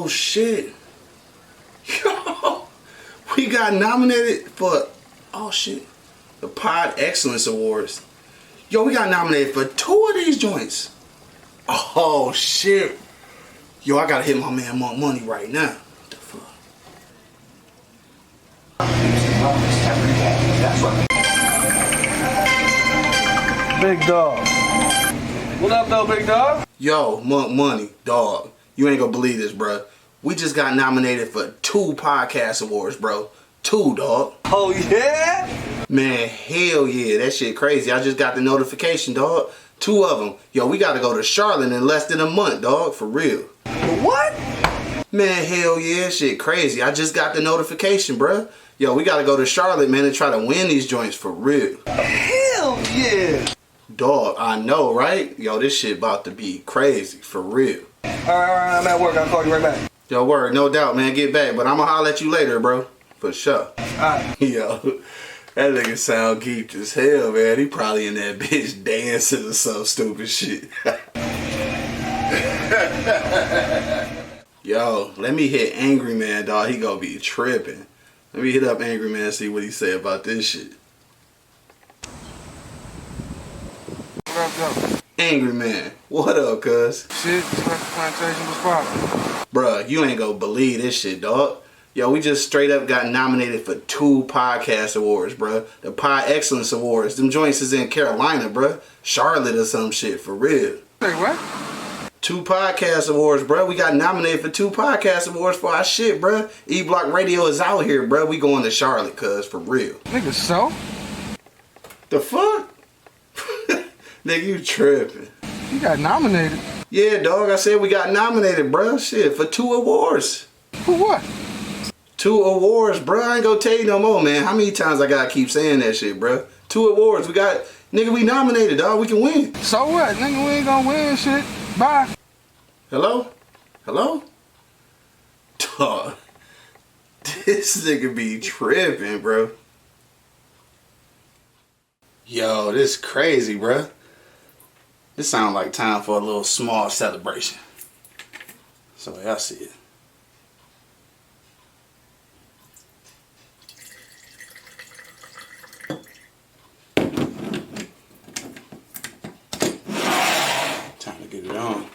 Oh shit. Yo, we got nominated for the Pod Excellence Awards. Yo, we got nominated for 2 of these joints. Oh shit. Yo, I gotta hit my man Monk Money right now. What the fuck? Big dog. What up, though, big dog? Yo, Monk Money, dog. You ain't gonna believe this, bro. We just got nominated for 2 podcast awards, bro. 2, dog. Oh, yeah? Man, hell yeah. That shit crazy. I just got the notification, dog. 2 of them. Yo, we gotta go to Charlotte in less than a month, dog. For real. What? Man, hell yeah. Shit crazy. I just got the notification, bro. Yo, we gotta go to Charlotte, man, and try to win these joints for real. Hell yeah. Dog, I know, right? Yo, this shit about to be crazy. For real. All right, I'm at work. I'll call you right back. Yo, word. No doubt, man. Get back. But I'm gonna holler at you later, bro. For sure. Alright. Yo, that nigga sound geeked as hell, man. He probably in that bitch dancing or some stupid shit. Yo, let me hit Angry Man, dog. He gonna be tripping. Let me hit up Angry Man and see what he say about this shit. What up, though? Angry Man, what up, cuz? Shit, plantation was poppin'. Bruh, you ain't gonna believe this shit, dog. Yo, we just straight up got nominated for 2 podcast awards, bruh. The Pod Excellence Awards. Them joints is in Carolina, bruh. Charlotte or some shit, for real. Say what? 2 podcast awards, bruh. We got nominated for 2 podcast awards for our shit, bruh. E-Block Radio is out here, bruh. We going to Charlotte, cuz, for real. Nigga, so? The fuck? Nigga, you tripping. You got nominated. Yeah, dog, I said we got nominated, bruh. Shit, for 2 awards. For what? 2 awards, bruh. I ain't gonna tell you no more, man. How many times I gotta keep saying that shit, bruh? 2 awards. Nigga, we nominated, dog. We can win. So what? Nigga, we ain't gonna win shit. Bye. Hello? Hello? Dog. This nigga be tripping, bro. Yo, this crazy, bruh. This sound like time for a little small celebration. So I see it. Time to get it on.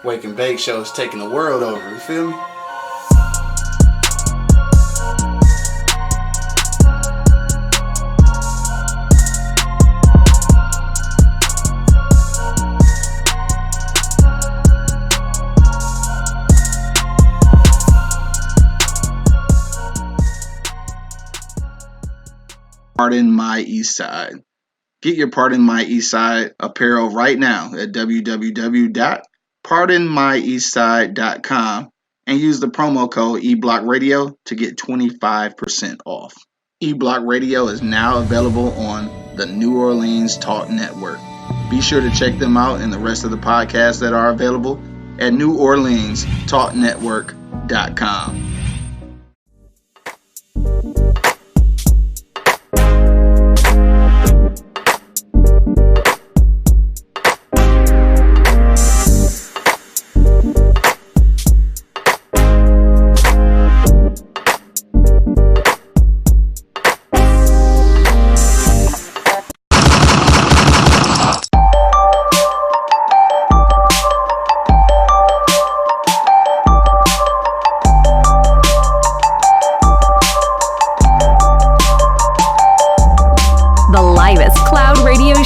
Wake and Bake Show is taking the world over, you feel me? Pardon My Eastside. Get your Pardon My Eastside apparel right now at www.pardonmyeastside.com and use the promo code eBlockRadio to get 25% off. eBlock Radio is now available on the New Orleans Talk Network. Be sure to check them out and the rest of the podcasts that are available at NewOrleansTalkNetwork.com.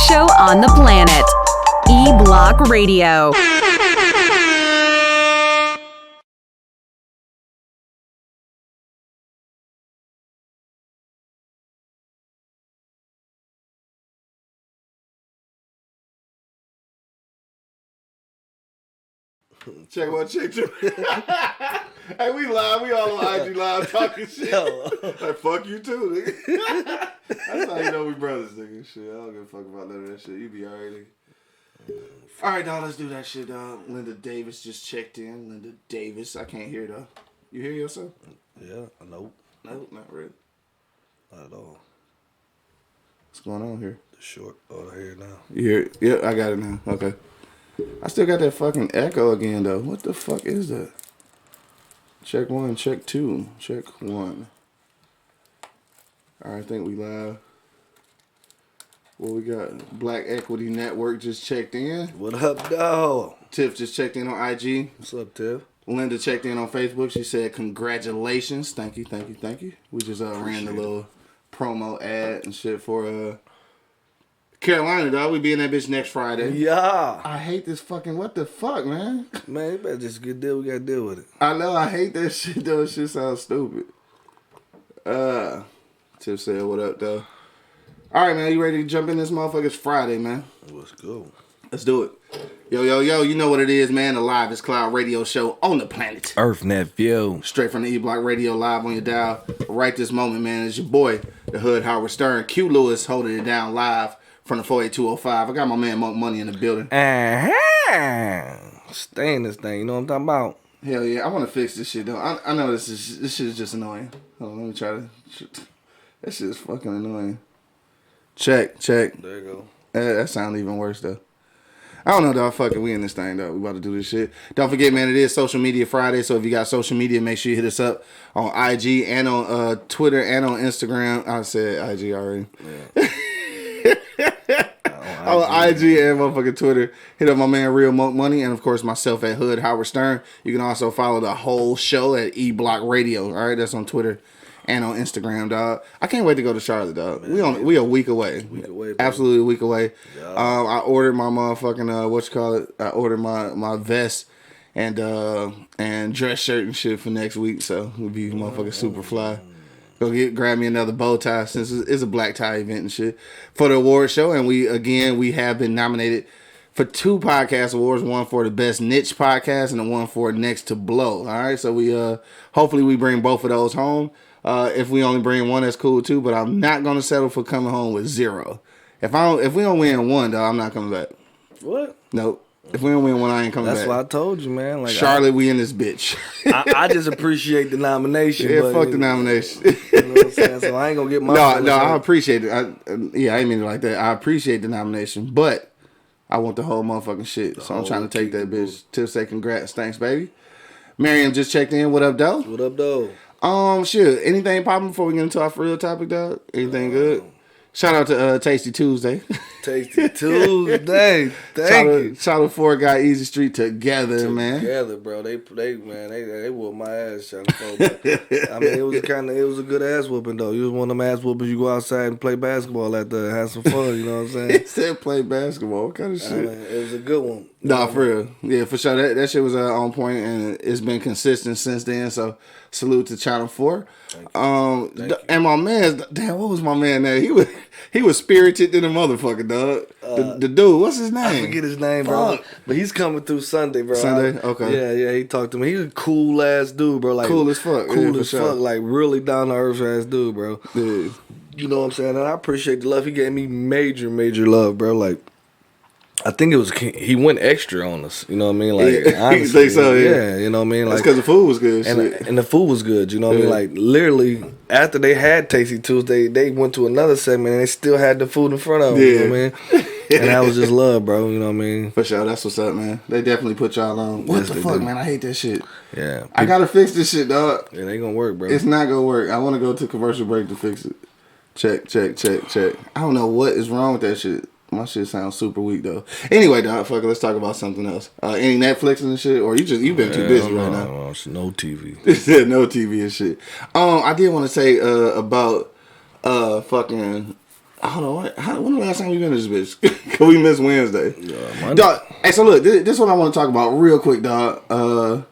Show on the planet. E-Block Radio. Check one, check 2. Hey, we live. We all on IG live talking shit. Like, fuck you too, nigga. That's how you know we brothers, nigga. Shit, I don't give a fuck about none of that shit. You be alright, nigga. Alright, dog, let's do that shit, dog. Linda Davis just checked in. Linda Davis. I can't hear, though. You hear yourself? Yeah, nope. Nope, not really. Not at all. What's going on here? The short. Oh, I hear it now. You hear it? Yeah, I got it now. Okay. I still got that fucking echo again though. What the fuck is that? Check 1, check 2, check 1. All right, I think we live. What we got? Black Equity Network just checked in. What up, dog? Tiff just checked in on IG. What's up, Tiff? Linda checked in on Facebook. She said, congratulations. Thank you, thank you, thank you. We just ran the little promo ad and shit for Carolina, dog. We be in that bitch next Friday. Yeah. I hate this fucking, what the fuck, man? Man, you better just get deal. We got to deal with it. I know, I hate that shit, though. That shit sounds stupid. Tiff said, what up, though? All right, man. You ready to jump in this motherfucker? It's Friday, man. Let's go. Let's do it. Yo, yo, yo. You know what it is, man. The Livest Cloud radio show on the planet. Earth Nephew. Straight from the E-Block Radio live on your dial. Right this moment, man. It's your boy, the Hood Howard Stern. Q Lewis holding it down live from the 48205. I got my man Monk Money in the building. Stay in this thing. You know what I'm talking about? Hell yeah. I want to fix this shit, though. I know this shit is just annoying. Hold on, let me try to... That shit is fucking annoying. Check. There you go. That sounds even worse, though. I don't know, dog. Fuck it. We in this thing, though. We about to do this shit. Don't forget, man, it is Social Media Friday. So if you got social media, make sure you hit us up on IG and on Twitter and on Instagram. I said IG already. Yeah. On IG and motherfucking Twitter. Hit up my man Real Monk Money and, of course, myself at Hood Howard Stern. You can also follow the whole show at E-Block Radio. All right? That's on Twitter and on Instagram, dog. I can't wait to go to Charlotte, dog. Man, we a week away. Absolutely a week away. Yeah. I ordered my motherfucking I ordered my vest and dress shirt and shit for next week, so we'll be motherfucking super fly. Go grab me another bow tie since it's a black tie event and shit for the award show, and we have been nominated for 2 podcast awards, one for the best niche podcast and the one for Next to Blow. All right, so we hopefully we bring both of those home. If we only bring one, that's cool too. But I'm not gonna settle for coming home with 0. If we don't win one, though, I'm not coming back. What? Nope. If we don't win one, I ain't coming back. That's what I told you, man. Like Charlotte, we in this bitch. I just appreciate the nomination. Yeah, fuck the nomination. You know what I'm saying? So I ain't gonna get my. No, I appreciate it. I didn't mean it like that. I appreciate the nomination, but I want the whole motherfucking shit. So I'm trying to take that bitch. Tiff say congrats, thanks, baby. Miriam just checked in. What up, though? What up, though? Shit. Anything popping before we get into our real topic, dog? Anything good? Shout out to Tasty Tuesday. Tasty Tuesday. Shout out 4 Guy Easy Street together, man. Together, bro. They whooped my ass. Shout out. I mean, it was a good ass whooping though. You was one of them ass whoopers. You go outside and play basketball after, have some fun. You know what I'm saying? He said play basketball. What kind of shit? I mean, it was a good one. Nah, for real. Yeah, for sure. That shit was on point, and it's been consistent since then. So salute to Channel 4. Thank you. And my man, damn, what was my man name? He was spirited than a motherfucker, dog. The dude, what's his name? I forget his name, bro. But he's coming through Sunday, bro. Sunday? Okay. Yeah, he talked to me. He's a cool ass dude, bro. Like cool as fuck. Cool yeah, as sure. fuck. Like really down to earth ass dude, bro. Yeah. You know what I'm saying? And I appreciate the love. He gave me major love, bro. Like, I think it was he went extra on us. You know what I mean? Like, honestly, you think so? Yeah, you know what I mean? Like, that's because the food was good. And the food was good. You know what I mean? Like, literally, after they had Tasty Tuesday, they went to another segment and they still had the food in front of them. You know what I mean? And that was just love, bro. You know what I mean? For sure. That's what's up, man. They definitely put y'all on. What the fuck, man? I hate that shit. Yeah. I gotta fix this shit, dog. It ain't gonna work, bro. It's not gonna work. I want to go to commercial break to fix it. Check. I don't know what is wrong with that shit. My shit sounds super weak though. Anyway, dog, fuck it. Let's talk about something else. Any Netflix and shit, or you been too busy right now? No TV. No TV and shit. I did want to say about fucking. I don't know when the last time we been to this bitch? Cause we missed Wednesday. Dog. Hey, so look, this is what I want to talk about real quick, dog.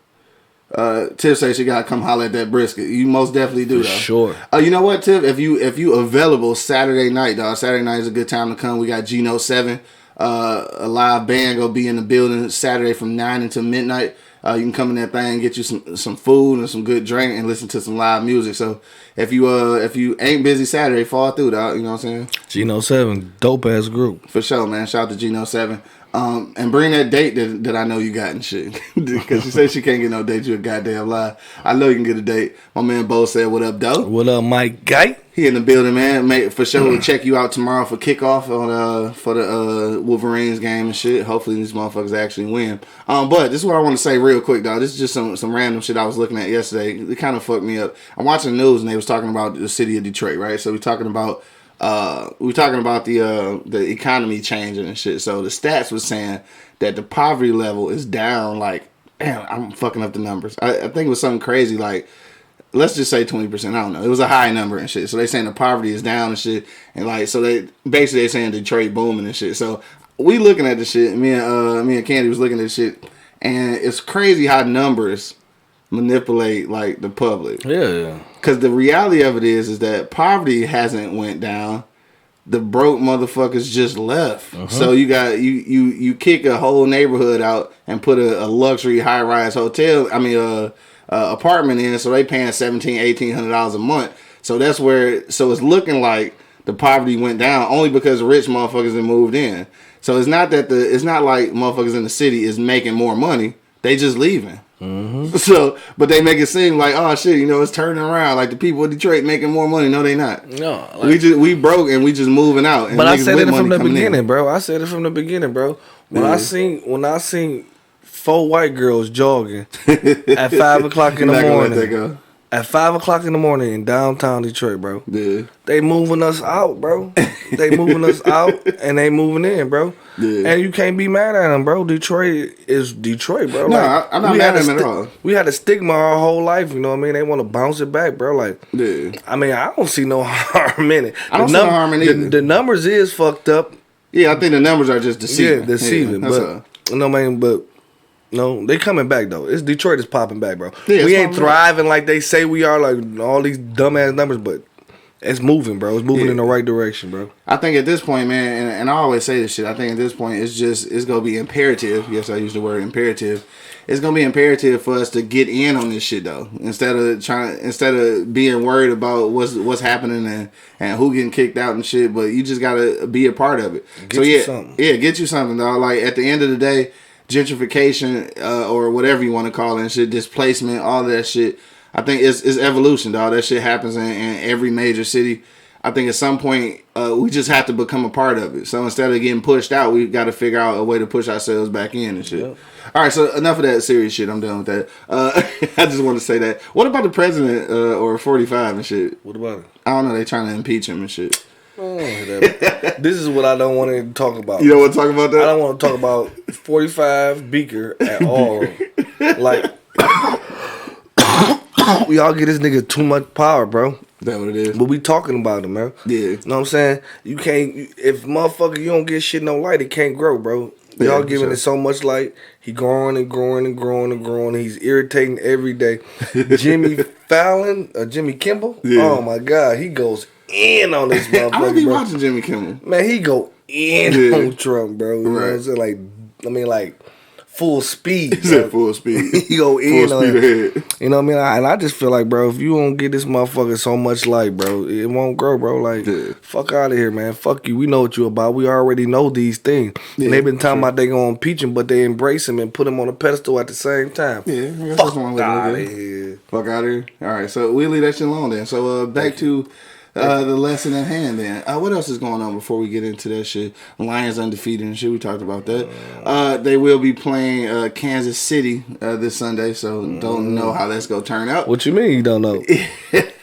Tiff says she gotta come holler at that brisket. You most definitely do, though. Sure. You know what, Tiff? If you available Saturday night, dog. Saturday night is a good time to come. We got Geno 7, a live band gonna be in the building Saturday from 9 until midnight. You can come in that thing, get you some food and some good drink, and listen to some live music. So if you ain't busy Saturday, fall through, dog. You know what I'm saying? Geno 7, dope ass group. For sure, man. Shout out to Geno 7. And bring that date that I know you got and shit. Because she said she can't get no date. You a goddamn lie. I know you can get a date. My man Bo said, what up, dope? What up, Mike Guy? He in the building, man. For sure, we'll check you out tomorrow for kickoff on for the Wolverines game and shit. Hopefully these motherfuckers actually win. But this is what I want to say real quick, dog. This is just some random shit I was looking at yesterday. It kind of fucked me up. I'm watching the news and they was talking about the city of Detroit, right? So we're talking about the economy changing and shit. So the stats was saying that the poverty level is down. Like, damn, I'm fucking up the numbers. I think it was something crazy like. Let's just say 20%. I don't know. It was a high number and shit. So they saying the poverty is down and shit. And like, so they saying Detroit booming and shit. So we looking at the shit. Me and Candy was looking at shit, and it's crazy how numbers manipulate like the public. Yeah. Because the reality of it is that poverty hasn't went down. The broke motherfuckers just left. So you got you kick a whole neighborhood out and put a luxury high rise hotel. Apartment in, so they paying $1,700-$1,800 a month. So that's where. So it's looking like the poverty went down only because rich motherfuckers have moved in. So it's not that it's not like motherfuckers in the city is making more money. They just leaving. So, but they make it seem like, oh shit, it's turning around. Like the people of Detroit making more money. No, they not. No, like, we broke and we just moving out. And but I said it from the beginning, bro. I said it from the beginning, bro. When I seen 4 white girls jogging at 5 o'clock in the morning. At 5 o'clock in the morning in downtown Detroit, bro. Yeah. They moving us out, bro. They moving us out and they moving in, bro. Yeah. And you can't be mad at them, bro. Detroit is Detroit, bro. No, like, I'm not mad at them at all. We had a stigma our whole life, you know what I mean? They want to bounce it back, bro. Like, yeah. I mean, I don't see no harm in it. I don't see no harm in it. The numbers is fucked up. Yeah, I think the numbers are just deceiving. Yeah, deceiving. Yeah, but no, they coming back though. Detroit is popping back, bro. Yeah, we ain't thriving like they say we are, like all these dumbass numbers, but it's moving, bro. It's moving in the right direction, bro. I think at this point, man, and I always say this shit, I think at this point it's gonna be imperative. Yes, I use the word imperative. It's gonna be imperative for us to get in on this shit though. Instead of being worried about what's happening and who getting kicked out and shit, but you just gotta be a part of it. Get you something, dog. Like at the end of the day, gentrification or whatever you want to call it and shit, displacement, all that shit, I think it's evolution, dog. That shit happens in every major city. I think at some point we just have to become a part of it. So instead of getting pushed out, we got to figure out a way to push ourselves back in and shit. Yep. All right, so enough of that serious shit. I'm done with that. I just want to say that. What about the president or 45 and shit? What about it? I don't know. They trying to impeach him and shit. This is what I don't want to talk about. You don't want to talk about that? I don't want to talk about 45 Beaker at all. Like, we all get this nigga too much power, bro. That what it is. But we talking about him, man. Yeah. You know what I'm saying? You can't, if motherfucker, you don't get shit no light, it can't grow, bro. Y'all giving it so much light. He growing and growing and growing and growing. He's irritating every day. Jimmy Fallon, Jimmy Kimmel. Yeah. Oh my God, he goes in on this motherfucker. I don't be watching Jimmy Kimmel. Man, he go in on Trump, bro. You know what I'm saying? Like full speed. He said full speed. He go in full on speed ahead. You know what I mean? And I just feel like, bro, if you don't get this motherfucker so much light, bro, it won't grow, bro. Like, fuck out of here, man. Fuck you. We know what you about. We already know these things. Yeah, and they've been talking about they gonna impeach him, but they embrace him and put him on a pedestal at the same time. Yeah, fuck out of here. Fuck out of here. All right, so we'll leave that shit alone then. So back to the lesson at hand then. What else is going on before we get into that shit? Lions undefeated and shit. We talked about that. They will be playing Kansas City this Sunday, so don't know how that's going to turn out. What you mean you don't know?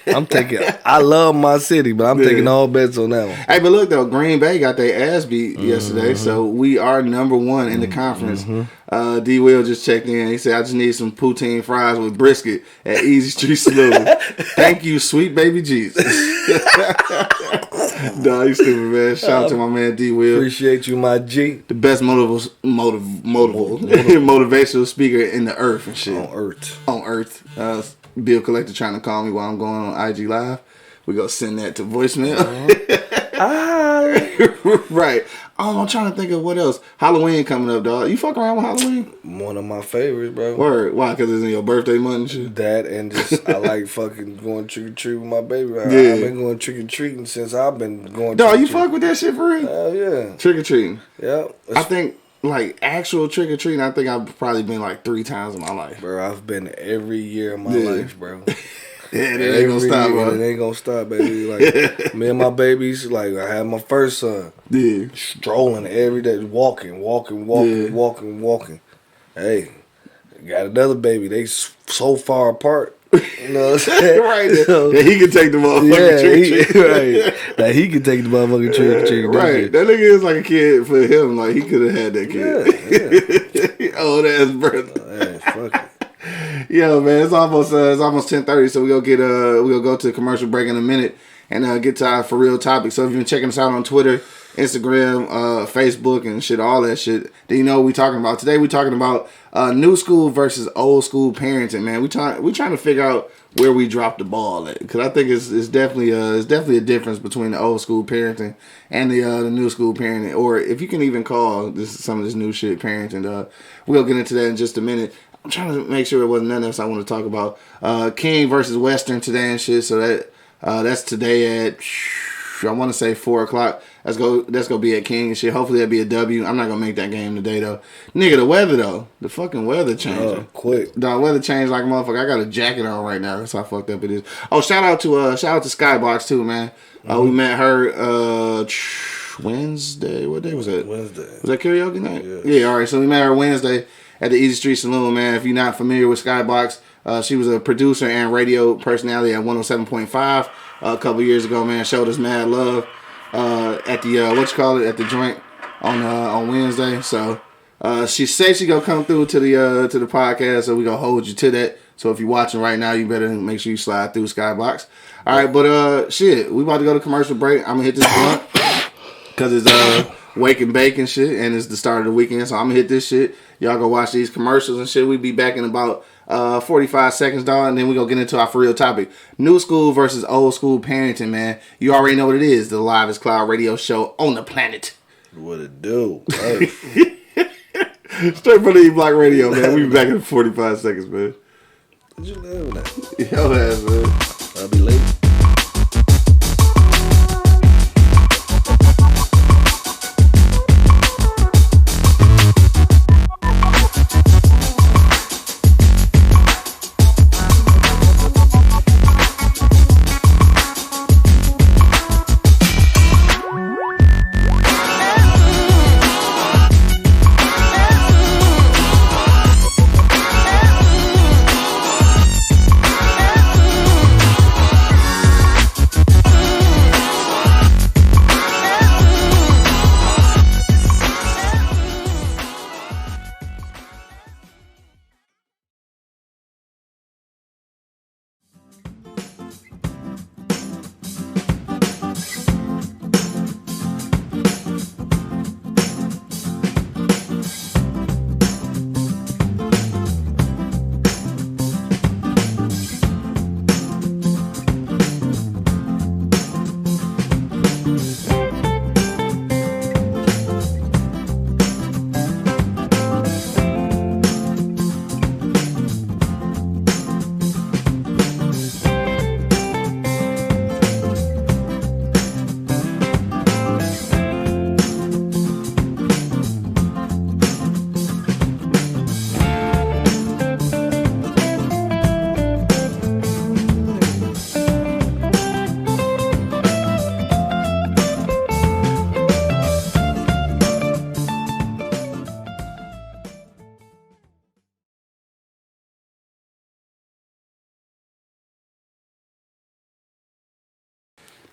I love my city, but I'm taking all bets on that one. Hey, but look though, Green Bay got their ass beat yesterday, so we are number one in the conference. D. Will just checked in. He said, I just need some poutine fries with brisket at Easy Street Saloon. Thank you, sweet baby Jesus. Nah, you stupid, man. Shout out to my man D. Will. Appreciate you, my G. The best motivational speaker in the earth and shit. On earth. Bill Collector trying to call me while I'm going on IG Live. We gonna send that to voicemail. Right. I'm trying to think of what else. Halloween coming up, dog. You fuck around with Halloween? One of my favorites, bro. Word. Why? Because it's in your birthday month and shit? That and just, I like fucking going trick-or-treat with my baby. I've been going trick-or-treating since I've been going dog, you fuck with that shit for real? Hell yeah. Trick-or-treating? Yeah. I think, like, actual trick-or-treating, I think I've probably been, like, 3 times in my life. Bro, I've been every year of my life, bro. it ain't gonna stop, bro. It ain't gonna stop, baby. Like me and my babies, like I had my first son. Yeah. Strolling every day, walking. Hey, got another baby. They so far apart. You know what I'm saying? Right. That he can take the motherfucking trick. Right. That he can take the motherfucking trick. Right. That nigga is like a kid for him. Like he could have had that kid. Yeah. Old ass brother. Man, fuck it. Yo, man, it's almost 10:30, so we'll go to the commercial break in a minute and get to our for real topic. So if you've been checking us out on Twitter, Instagram, Facebook, and shit, all that shit, then you know what we talking about. Today we talking about new school versus old school parenting, man. We trying to figure out where we dropped the ball at, because I think it's definitely a difference between the old school parenting and the new school parenting, or if you can even call some of this new shit parenting. We'll get into that in just a minute. I'm trying to make sure it wasn't nothing else I want to talk about. King versus Western today and shit. So that's today at I want to say 4:00. That's gonna be at King and shit. Hopefully that'll be a W. I'm not gonna make that game today though. Nigga, the weather though. The fucking weather changing. Quick. The weather changed like a motherfucker. I got a jacket on right now. That's how fucked up it is. Oh, shout out to Skybox too, man. We met her Wednesday. What day was that? Wednesday. Was that karaoke night? Yeah, all right. So we met her Wednesday at the Easy Street Saloon, man. If you're not familiar with Skybox, she was a producer and radio personality at 107.5 a couple years ago, man. Showed us mad love at the at the joint on Wednesday. So she said she gonna come through to the podcast, so we gonna hold you to that. So if you're watching right now, you better make sure you slide through Skybox. All right, but shit, we about to go to commercial break. I'm gonna hit this blunt because it's wake and bake and shit, and it's the start of the weekend, so I'm gonna hit this shit. Y'all go watch these commercials and shit. We be back in about 45 seconds, dog, and then we gonna get into our for real topic. New school versus old school parenting, man. You already know what it is. The Live is Cloud radio show on the planet. What it do? Straight from the E-Block Radio, man. We be back in 45 seconds, man. Did you live that? Yo, ass, man. I'll be late.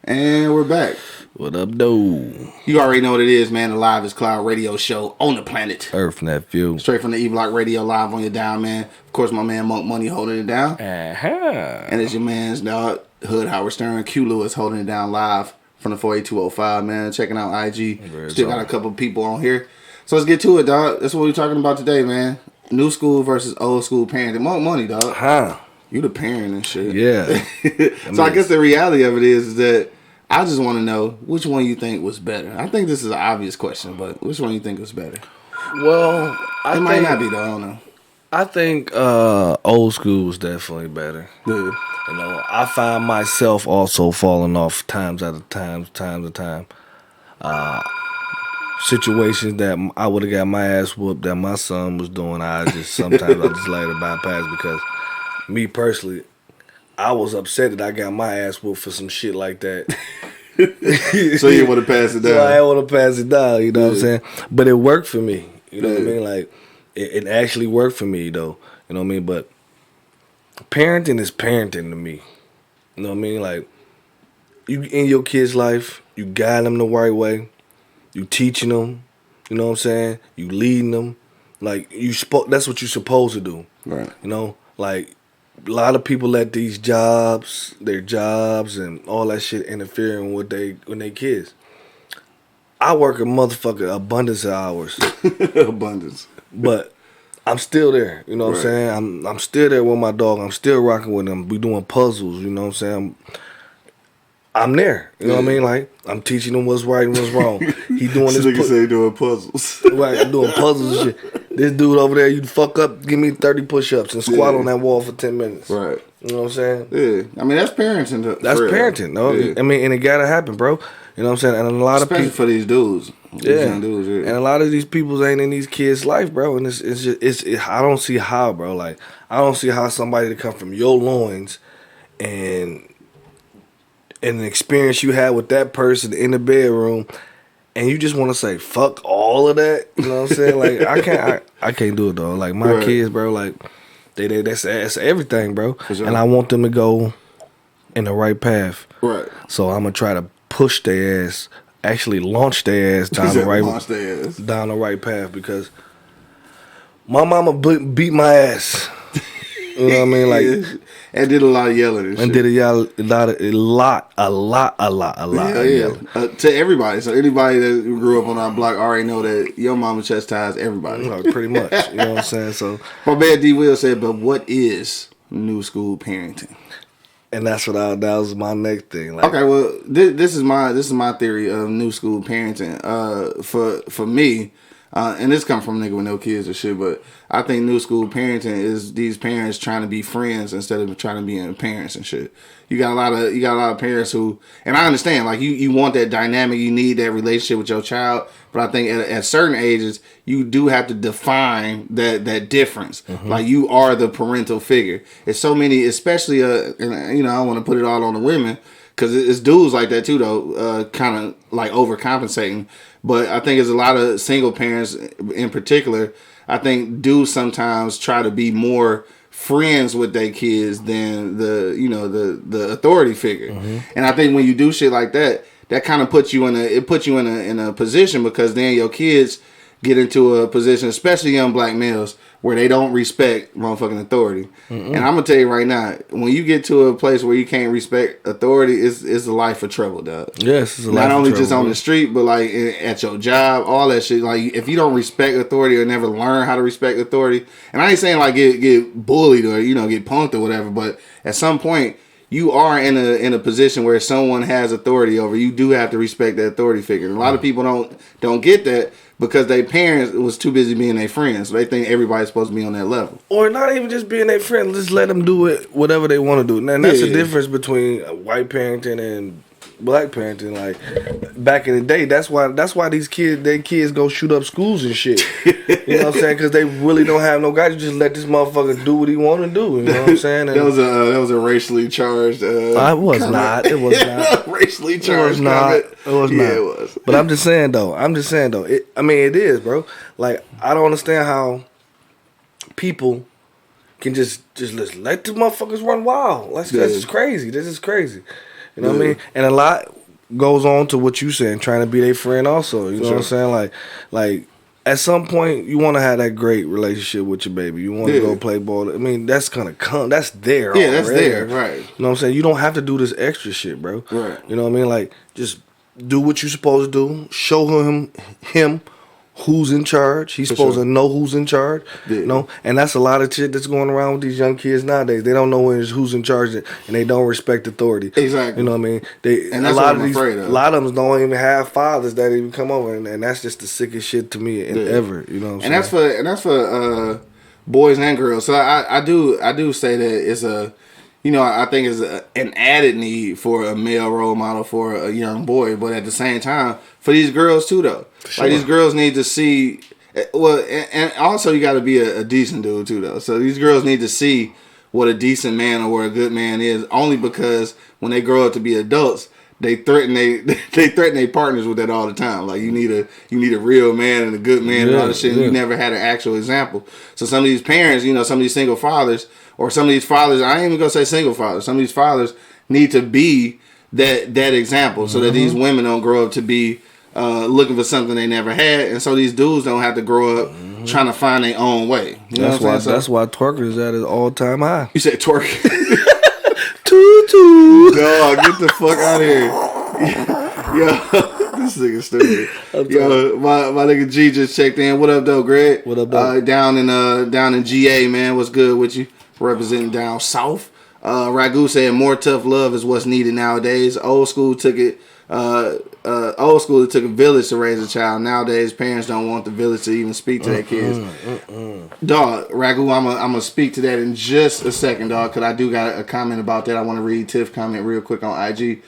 And we're back. What up, though? You already know what it is, man. The Live is Cloud radio show on the planet. Earth Nephew. Straight from the E-Block Radio, live on your dial, man. Of course, my man Monk Money holding it down. And it's your man's dog, Hood Howard Stern. Q Lewis holding it down live from the 48205, man. Checking out IG. Still got a couple people on here. So let's get to it, dog. That's what we're talking about today, man. New school versus old school parenting. Monk Money, dog. Huh. You the parent and shit. Yeah. So I guess the reality of it is that I just want to know which one you think was better. I think this is an obvious question, but which one you think was better? Well, it might not be though. I don't know. I think old school was definitely better. Yeah. You know, I find myself also falling off times at a time. Situations that I would have got my ass whooped that my son was doing, sometimes I just let it bypass because me personally, I was upset that I got my ass whooped for some shit like that. So you want to pass it down? So I want to pass it down, you know what I'm saying? But it worked for me, you know what I mean? Like, it actually worked for me, though, you know what I mean? But parenting is parenting to me, you know what I mean? Like, you in your kid's life, you guide them the right way, you teaching them, you know what I'm saying? You leading them, like, that's what you're supposed to do, Right. you know? Like, a lot of people let their jobs and all that shit interfering with they kids. I work a motherfucking abundance of hours. Abundance. But I'm still there. You know what Right. I'm saying? I'm still there with my dog. I'm still rocking with him. We doing puzzles, you know what I'm saying? I'm there. You know what I mean? Like, I'm teaching him what's right and what's wrong. He doing This this nigga say he doing puzzles. right, doing puzzles and shit. This dude over there, you fuck up, give me 30 push-ups and squat on that wall for 10 minutes. Right. You know what I'm saying? Yeah. I mean, that's parenting. That's parenting, no? Yeah. I mean, and it gotta happen, bro. You know what I'm saying? And a lot Especially of people, for these dudes. These young dudes, and a lot of these people ain't in these kids' life, bro. And I don't see how, bro. Like, I don't see how somebody to come from your loins and an experience you had with that person in the bedroom, and you just want to say fuck all of that. You know what I'm saying? Like, I can't do it though. Like, my Right. kids, bro. Like, that's everything, bro. Sure. And I want them to go in the right path. Right. So I'm gonna try to push their ass, actually launch their ass down the right Launch their ass. down the right path, because my mama beat my ass. You know what I mean? Like, and did a lot of yelling and shit. and did a lot of Yeah. yelling. To everybody. So anybody that grew up on our block already know that your mama chastised everybody. You know, pretty much. You know what I'm saying? So, My man D Will said, but what is new school parenting? and that's what that was my next thing. Like, Okay, well, this is my theory of new school parenting. For me, and this comes from a nigga with no kids or shit, but I think new school parenting is these parents trying to be friends instead of trying to be parents and shit. You got a lot of parents who, and I understand, like, you want that dynamic, you need that relationship with your child, but I think at certain ages you do have to define that difference. Mm-hmm. Like, you are the parental figure. It's so many, especially and you know, I want to put it all on the women, because it's dudes like that too, though, kind of like overcompensating. But I think there's a lot of single parents in particular. I think dudes sometimes try to be more friends with their kids than the authority figure. Mm-hmm. And I think when you do shit like that, that kind of puts you in a position, because then your kids get into a position, especially young black males, where they don't respect motherfucking authority. And I'm gonna tell you right now, when you get to a place where you can't respect authority, it's a life of trouble, dog. yes, it's a lot. Not only just on bro. the street, but like at your job, all that shit. Like, if you don't respect authority or never learn how to respect authority, and I ain't saying like get bullied or get punked or whatever, but at some point you are in a position where someone has authority over you. Do have to respect that authority figure. And a lot of people don't get that, because their parents was too busy being their friends. So they think everybody's supposed to be on that level. Or not even just being their friend. Just let them do it, whatever they want to do. And that's the difference between white parenting and black parenting. Like, back in the day, that's why their kids go shoot up schools and shit. You know what I'm saying? Because they really don't have no guys. You just let this motherfucker do what he want to do. You know what I'm saying? And That was a racially charged. it was not. It was not. racially It charged. was not. comment. It was Yeah, not. it was. But I'm just saying though. It is, bro. Like, I don't understand how people can just let the motherfuckers run wild. That's just crazy. This is crazy. You know what I mean? And a lot goes on to what you saying, trying to be their friend also. You know what I'm saying? Like at some point you want to have that great relationship with your baby. You want to go play ball. I mean, that's gonna come. That's there. Yeah, that's already. there, right. You know what I'm saying? You don't have to do this extra shit, bro. Right. You know what I mean? Like, just do what you're supposed to do. Show him who's in charge. He's supposed to know who's in charge. Yeah. You know? And that's a lot of shit that's going around with these young kids nowadays. They don't know who's in charge, and they don't respect authority. Exactly. You know what I mean? And that's what I'm afraid of. A lot of them don't even have fathers that even come over, and that's just the sickest shit to me ever. You know what I'm saying? And that's for boys and girls. So I do say that it's a, I think it's an added need for a male role model for a young boy, but at the same time for these girls too, though. Sure. Like, these girls need to see. Well, and also you got to be a decent dude too, though. So these girls need to see what a decent man or what a good man is, only because when they grow up to be adults, they threaten their partners with that all the time. Like you need a real man and a good man and all this shit. And you never had an actual example. So some of these parents, some of these single fathers, or some of these fathers, I ain't even gonna say single fathers. Some of these fathers need to be that example, so that these women don't grow up to be looking for something they never had, and so these dudes don't have to grow up trying to find their own way. That's why twerker is at his all-time high. You said twerk. Toot. Dog, get the fuck out of here. Yo, this nigga stupid. Yo, my nigga G just checked in. What up, though, Greg? What up, though? Down in GA, man. What's good with you? Representing down south. Ragu said more tough love is what's needed nowadays. Old school took it took a village to raise a child. Nowadays, parents don't want the village to even speak to their kids. Dog, Ragu, I'm gonna speak to that in just a second, dog, because I do got a comment about that. I want to read Tiff's comment real quick on IG.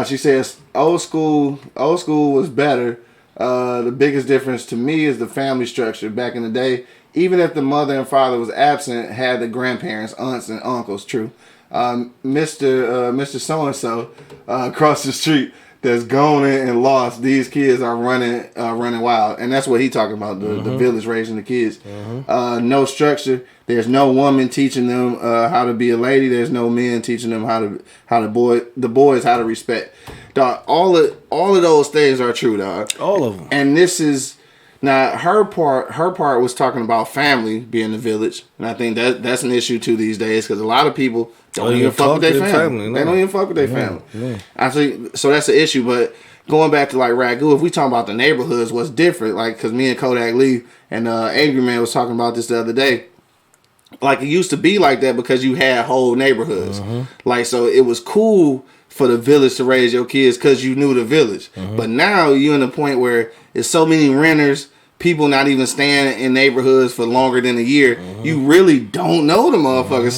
She says, old school was better. The biggest difference to me is the family structure. Back in the day, even if the mother and father was absent, had the grandparents, aunts, and uncles. True. Mr. So-and-so across the street that's gone in and lost. These kids are running wild, and that's what he talking about. The village raising the kids. No structure. There's no woman teaching them how to be a lady. There's no men teaching them the boys how to respect. Dog, all of those things are true, dog. All of them. And this is. Now, her part was talking about family being the village, and I think that's an issue too these days, because a lot of people don't even fuck with their family. They don't even fuck with their family. No. I think so. That's the issue. But going back to like Ragu, if we talk about the neighborhoods, what's different? Like, because me and Kodak Lee and Angry Man was talking about this the other day. Like, it used to be like that because you had whole neighborhoods. Like, so it was cool for the village to raise your kids because you knew the village. But now you're in a point where it's so many renters. People not even staying in neighborhoods for longer than a year. You really don't know the motherfucker.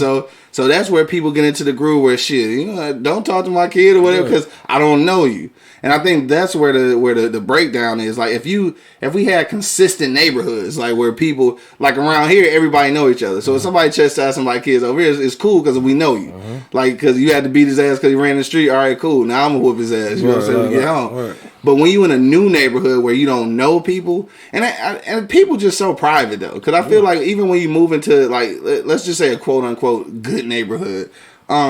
So that's where people get into the groove where shit, don't talk to my kid or whatever because I don't know you. And I think that's where the breakdown is. Like if we had consistent neighborhoods, like where people like around here, everybody know each other. So if somebody chastises somebody's kids over here, it's cool because we know you. Like because you had to beat his ass because he ran the street. All right, cool. Now I'm gonna whoop his ass. You know what I'm saying? When we get home. Right. But when you in a new neighborhood where you don't know people, and people just so private though, because I feel like even when you move into like let's just say a quote unquote good neighborhood,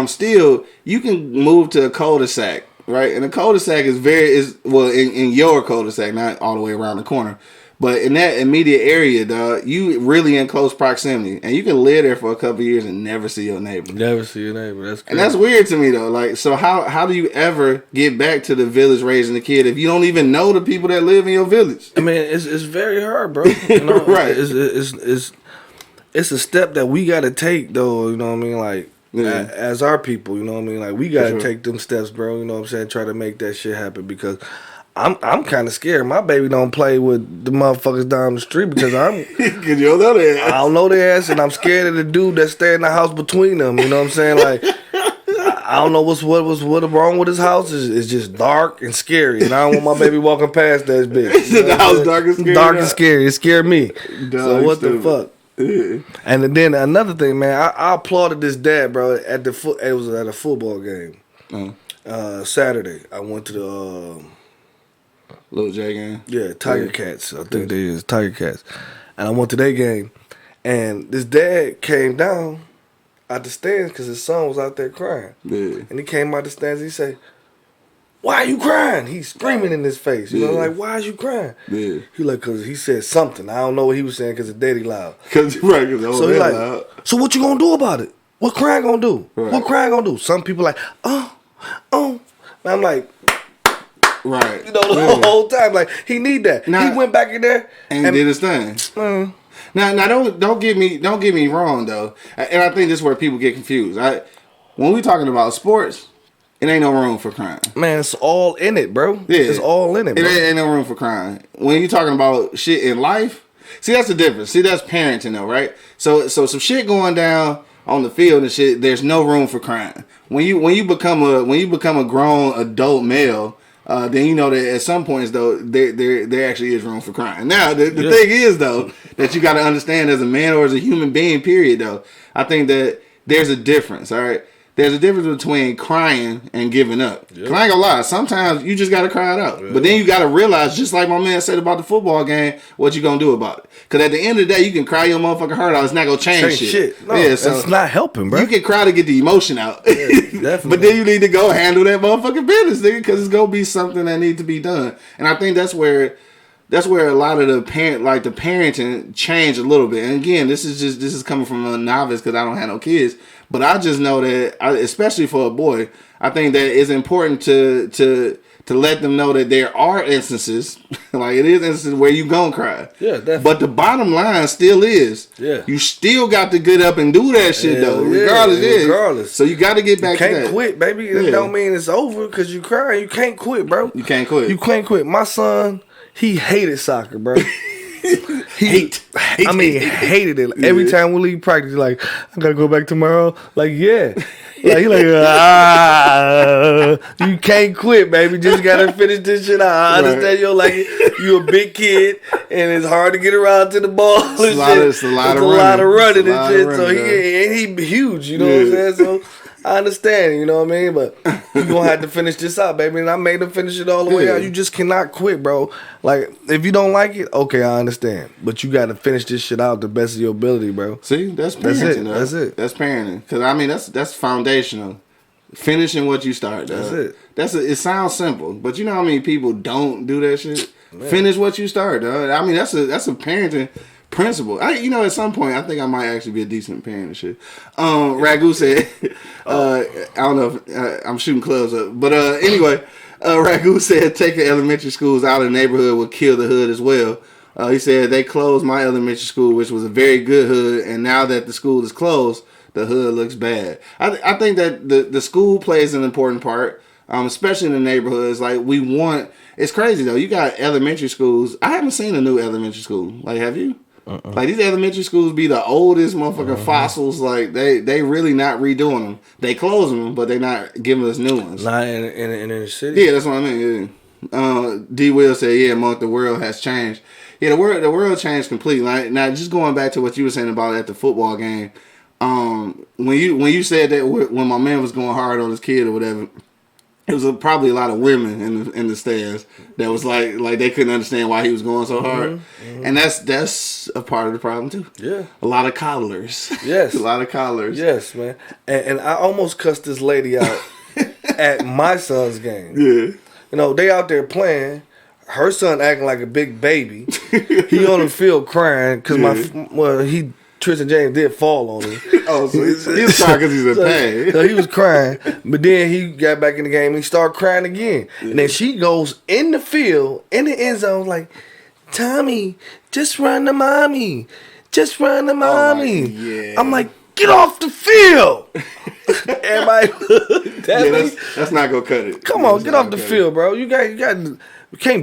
still you can move to a cul-de-sac. Right, and the cul-de-sac is in your cul-de-sac, not all the way around the corner, but in that immediate area, dog, you really in close proximity, and you can live there for a couple of years and never see your neighbor. That's crazy. And that's weird to me though. Like, so how do you ever get back to the village raising the kid if you don't even know the people that live in your village? I mean, it's very hard, bro. You know? Right. It's a step that we got to take though. You know what I mean? Like. Yeah. As our people, you know what I mean? Like, we gotta take them steps, bro. You know what I'm saying? Try to make that shit happen because I'm kind of scared. My baby don't play with the motherfuckers down the street because Cause you don't know their ass. I don't know their ass, and I'm scared of the dude that stay in the house between them. You know what I'm saying? Like, I don't know what's wrong with his house. It's just dark and scary, and I don't want my baby walking past that bitch. You know the house dark and scary. Dark and scary. It scared me. So what the fuck? Yeah. And then another thing, man, I applauded this dad, bro. It was at a football game. Saturday, I went to the Little J game. Yeah, Tiger Cats. I think they is Tiger Cats. And I went to their game, and this dad came down out the stands because his son was out there crying. Yeah. And he came out the stands. And he said, "Why are you crying?" He's screaming in his face. You know, like, why is you crying? Yeah. He like, because he said something. I don't know what he was saying because his daddy loud. Cause so he like, loud. So what you gonna do about it? What crying gonna do? Right. What crying gonna do? Some people like, oh. And I'm like, right. You know, the whole time, like, he need that. Now, he went back in there and did his thing. Now don't get me wrong though. And I think this is where people get confused. When we talking about sports, it ain't no room for crying. Man, it's all in it, bro. Yeah. It's all in it, bro. It ain't no room for crying. When you talking about shit in life, see, that's the difference. See, that's parenting though, right? So some shit going down on the field and shit, there's no room for crying. When you become a grown adult male, then you know that at some points though there actually is room for crying. Now the thing is though that you got to understand as a man or as a human being, period though, I think that there's a difference, all right? There's a difference between crying and giving up. Yep. 'Cause I ain't gonna lie, sometimes you just gotta cry it out. Yeah. But then you gotta realize, just like my man said about the football game, what you gonna do about it. Because at the end of the day, you can cry your motherfucking heart out. It's not gonna change shit. No, yeah, so it's not helping, bro. You can cry to get the emotion out. Yeah, definitely. But then you need to go handle that motherfucking business, nigga, because it's gonna be something that needs to be done. And I think that's where a lot of the parenting changed a little bit. And again, this is coming from a novice because I don't have no kids. But I just know that, especially for a boy, I think that it's important to let them know that there are instances, like it is instances where you gonna cry. Yeah, definitely. But the bottom line still is, you still got to get up and do that shit though, regardless. So you got to get back to that. You can't quit, baby. It don't mean it's over because you cry. You can't quit, bro. You can't quit. You can't quit. My son, he hated soccer, bro. Hated it. Every time we leave practice, he's like, I gotta go back tomorrow. Like, yeah. Like, he like, you can't quit, baby. Just gotta finish this shit out. I understand you like it. You a big kid, and it's hard to get around to the ball. It's a lot of running and shit. So he huge, you know what I'm saying? So I understand, you know what I mean? But you gonna have to finish this out, baby. And I made him finish it all the way out. You just cannot quit, bro. Like, if you don't like it, okay, I understand. But you gotta finish this shit out the best of your ability, bro. See, that's parenting. That's it. That's parenting. Because, I mean, that's foundational. Finishing what you start, dog. That's it. It sounds simple. But you know how many people don't do that shit? Man. Finish what you start, dog. I mean, that's a parenting principle. At some point, I think I might actually be a decent parent and shit. Ragu said, I don't know if I'm shooting clubs up, but anyway, Ragu said taking elementary schools out of the neighborhood would kill the hood as well. He said they closed my elementary school, which was a very good hood, and now that the school is closed, the hood looks bad. I think that the school plays an important part, especially in the neighborhoods. Like, it's crazy though. You got elementary schools. I haven't seen a new elementary school. Like, have you? Like, these elementary schools be the oldest motherfucking fossils. Like, they really not redoing them. They closing them, but they not giving us new ones. Not in the city. Yeah, that's what I mean. Yeah. D. Will said, "Yeah, Monk, the world has changed." Yeah, the world changed completely. Like, now, just going back to what you were saying about at the football game, when you said that when my man was going hard on his kid or whatever, it was probably a lot of women in the stands that was like they couldn't understand why he was going so hard, and that's a part of the problem too. Yeah, a lot of coddlers. Yes, a lot of coddlers. Yes, man. And I almost cussed this lady out at my son's game. Yeah, they out there playing. Her son acting like a big baby. He on the field crying because Tristan James did fall on him. Oh, so he was crying because he's in pain. So he was crying, but then he got back in the game and he started crying again. Yeah. And then she goes in the field, in the end zone, like, Tommy, just run to mommy. Just run to mommy. Oh, yeah. I'm like, get off the field. Everybody looked at me. That's not going to cut it. Come on, get off the field, bro. You can't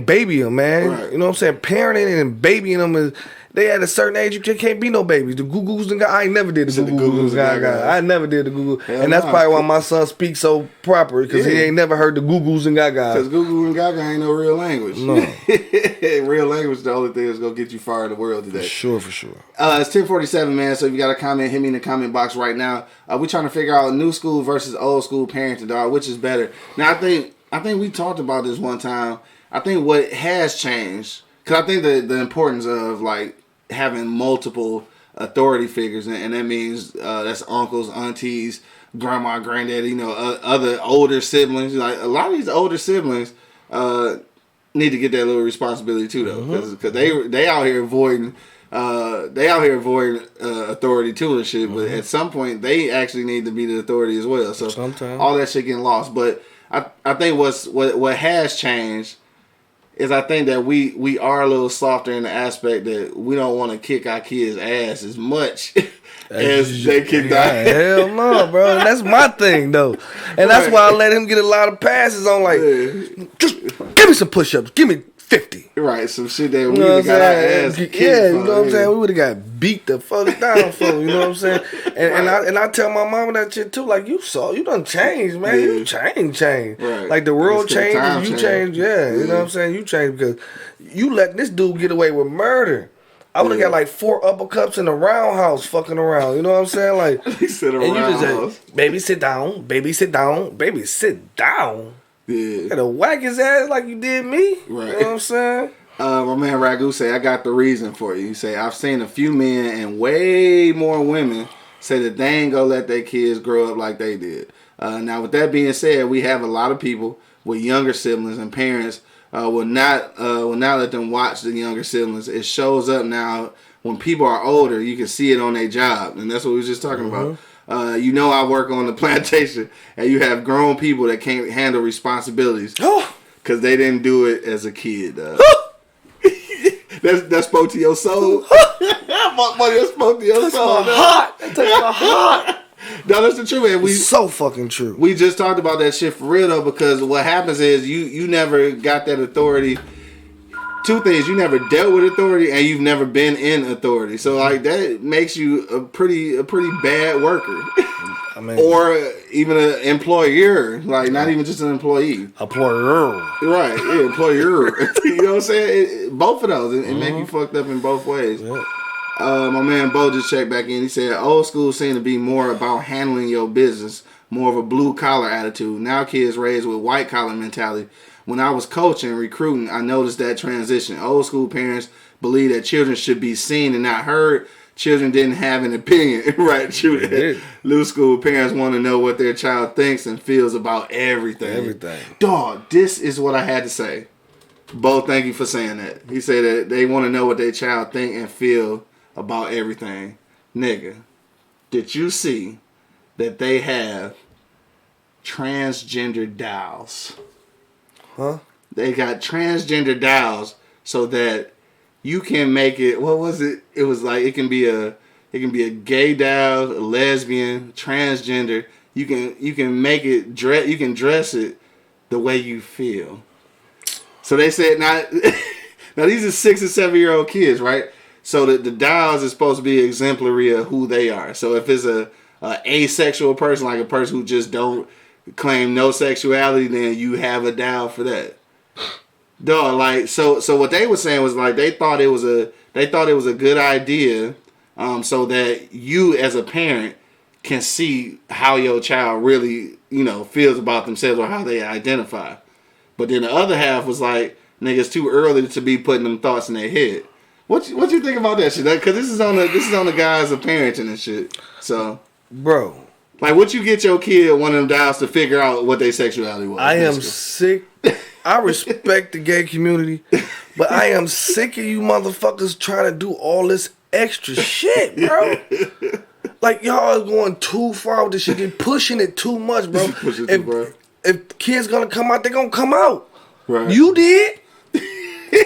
baby them, man. Right. You know what I'm saying? Parenting and babying them is... They at a certain age, you can't be no babies. The goo-goos and I ain't never did the goo-goos and gaga. I never did the goo-goo. And that's probably why my son speaks so proper, because he ain't never heard the goo-goos and gaga. Because goo-goo and gaga ain't no real language. No. Real language is the only thing that's going to get you far in the world today. For sure. It's 10:47, man, so if you got a comment, hit me in the comment box right now. We're trying to figure out new school versus old school parenting, dog, which is better. Now, I think we talked about this one time. I think what has changed, because I think the importance of, like, having multiple authority figures, and that means that's uncles, aunties, grandma, granddaddy, other older siblings. Like, a lot of these older siblings need to get that little responsibility too, though, because they out here avoiding authority too and shit. But at some point, they actually need to be the authority as well. So sometimes all that shit getting lost. But I think what has changed is I think that we are a little softer in the aspect that we don't want to kick our kids' ass as much as they kicked our ass. Hell no, bro. And that's my thing, though. And that's why I let him get a lot of passes on, like, just give me some push-ups. Give me 50. Right, some shit that we would have got our ass kicked. Yeah, you know what I'm saying? We would have got beat the fuck down for, you know what I'm saying? And I tell my mama that shit too, like, you done changed, man. Yeah. You changed. Right. Like, the world changed, you changed, you know what I'm saying? You changed because you let this dude get away with murder. I would have got like 4 uppercuts in a roundhouse fucking around. You know what I'm saying? Like, He said and you just roundhouse. say, baby, sit down. Baby, sit down. Baby, sit down. Yeah. You gotta whack his ass like you did me. Right. You know what I'm saying? My man Ragu say, I got the reason for you. He say, I've seen a few men and way more women say that they ain't gonna let their kids grow up like they did. Now, with that being said, we have a lot of people with younger siblings and parents will not let them watch the younger siblings. It shows up now when people are older. You can see it on their job, and that's what we was just talking about. I work on the plantation, and you have grown people that can't handle responsibilities because they didn't do it as a kid. That spoke to your soul. That spoke to your soul. That touched my heart. No, that's the truth, man. It's so fucking true. We just talked about that shit for real though, because what happens is you never got that authority. 2 things: you never dealt with authority, and you've never been in authority. So like that makes you a pretty bad worker, I mean, or even an employer. Like not even just an employee. employer. Right? Yeah, employer. You know what I'm saying? Both of those, it make you fucked up in both ways. Yeah. My man Bo just checked back in. He said, old school seemed to be more about handling your business, more of a blue collar attitude. Now kids raised with white collar mentality. When I was coaching and recruiting, I noticed that transition. Old school parents believe that children should be seen and not heard. Children didn't have an opinion. Right? True. New school parents want to know what their child thinks and feels about everything. Everything. Dog, this is what I had to say. Bo, thank you for saying that. He said that they want to know what their child think and feel about everything. Nigga, did you see that they have transgender dolls? Huh? They got transgender dolls so that you can make it, what was it? It was like it can be a gay doll, a lesbian, transgender. You can make it you can dress it the way you feel. So they said now these are 6 and 7-year-old kids, right? So the dolls is supposed to be exemplary of who they are. So if it's a asexual person, like a person who just don't claim no sexuality, then you have a doll for that. Dog, like so what they were saying was like they thought it was a good idea, so that you as a parent can see how your child really, feels about themselves or how they identify. But then the other half was like, nigga, it's too early to be putting them thoughts in their head. What you think about that shit? Because this is on the guys of parenting and shit. So, bro, like, what you get your kid one of them dolls to figure out what their sexuality was? I am sick. I respect the gay community, but I am sick of you motherfuckers trying to do all this extra shit, bro. Like y'all is going too far with this shit. You're pushing it too much, bro. If kids gonna come out, they gonna come out. Right. You did.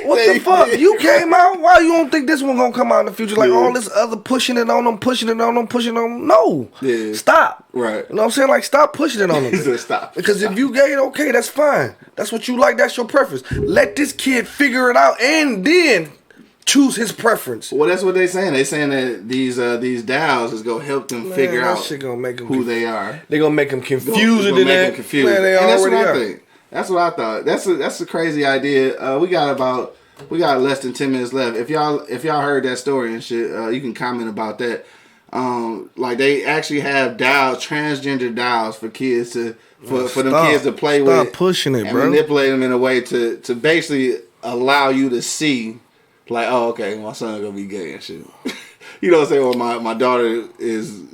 What the fuck? You came out. Why you don't think this one gonna come out in the future? Like all this other pushing it on them. No. Yeah. Stop. Right. You know what I'm saying? Like stop pushing it on them. He said stop. Because if you gay, okay, that's fine. That's what you like. That's your preference. Let this kid figure it out and then choose his preference. Well, that's what they saying. They saying that these dolls is gonna help them figure out shit gonna make them who they are. They gonna make them confused. Make them confused. Man, they and that's what already I are. think. That's what I thought. That's a crazy idea. We got less than 10 minutes left. If y'all heard that story and shit, you can comment about that. Like they actually have dolls, transgender dolls for kids for them kids to play with. Stop pushing it, and bro. manipulate them in a way to basically allow you to see, like, oh, okay, my son gonna be gay and shit. You know what I'm saying? Well, my daughter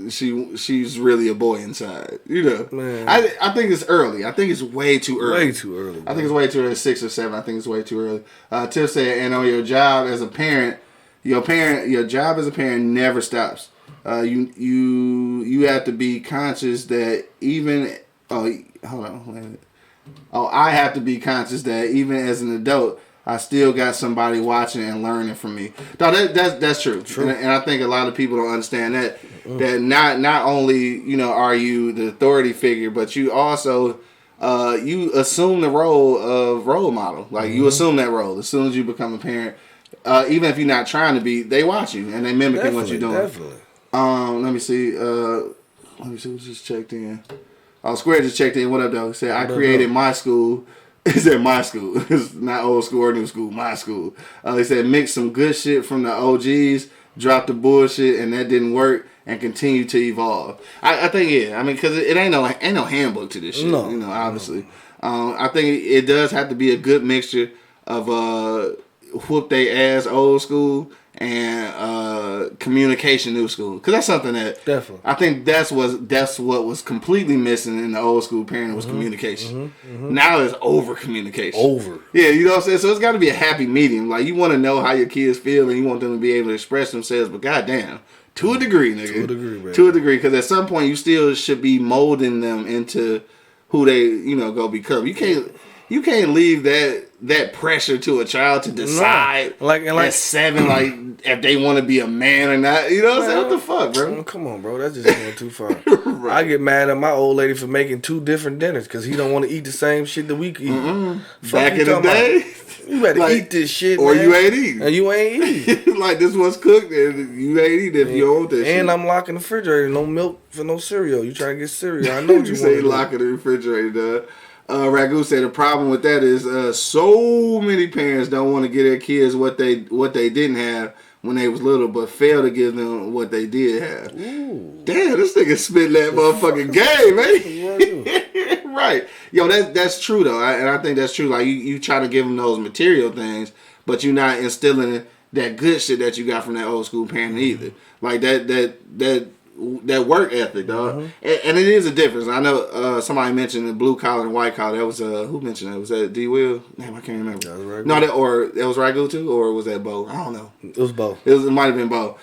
she's really a boy inside. Man. I think it's early. I think it's way too early. Way too early. I think it's way too early. 6 or 7. I think it's way too early. Tiff said, and on your job as a parent, your job as a parent never stops. You have to be conscious that even I have to be conscious that even as an adult, I still got somebody watching and learning from me. No, that's true. And I think a lot of people don't understand that. That not only are you the authority figure, but you also you assume the role of role model. Like you assume that role as soon as you become a parent. Even if you're not trying to be, they watch you and they mimicking what you're doing. Definitely. Let me see who just checked in. Oh, Square just checked in. What up, though? He said, I created my school He said my school. It's not old school or new school, my school. He said mix some good shit from the OGs, drop the bullshit, and that didn't work, and continue to evolve. I think, yeah. I mean, because it ain't no handbook to this shit. No. You know, obviously. I think it does have to be a good mixture of whoop they ass old school and communication new school, because that's something that Definitely. I think that's what was completely missing in the old school parenting was communication. Now it's over communication. Yeah, you know what I'm saying? So it's got to be a happy medium. Like, you want to know how your kids feel and you want them to be able to express themselves, but goddamn, to a degree, nigga. To a degree, baby. To a degree, because at some point you still should be molding them into who they, go become. You can't leave that pressure to a child to decide like at 7, like if they want to be a man or not. You know what I'm saying? What the fuck, bro? Come on, bro. That's just going too far. Right. I get mad at my old lady for making 2 different dinners because he don't want to eat the same shit that we eat. Back in the day, you better eat this shit, or man. you ain't eating. And you ain't eating. Like, this was cooked and you ain't eating if you don't want this shit. And I'm locking the refrigerator. No milk for no cereal. You trying to get cereal. I know what you say want. locking the refrigerator, dog. Ragu said the problem with that is so many parents don't want to give their kids what they didn't have when they was little, but fail to give them what they did have. Ooh. Damn, this nigga spit that motherfucking game, man. Right. Yo, that's true though, and I think that's true. Like, you try to give them those material things, but you're not instilling that good shit that you got from that old school parent either. Like that work ethic, dog. And it is a difference. I know somebody mentioned the blue collar and white collar. That was who mentioned that? Was that D Will? Damn, I can't remember. That was Ragu. No, that was Ragu too, or was that Bo? I don't know. It was Bo. It might have been Bo.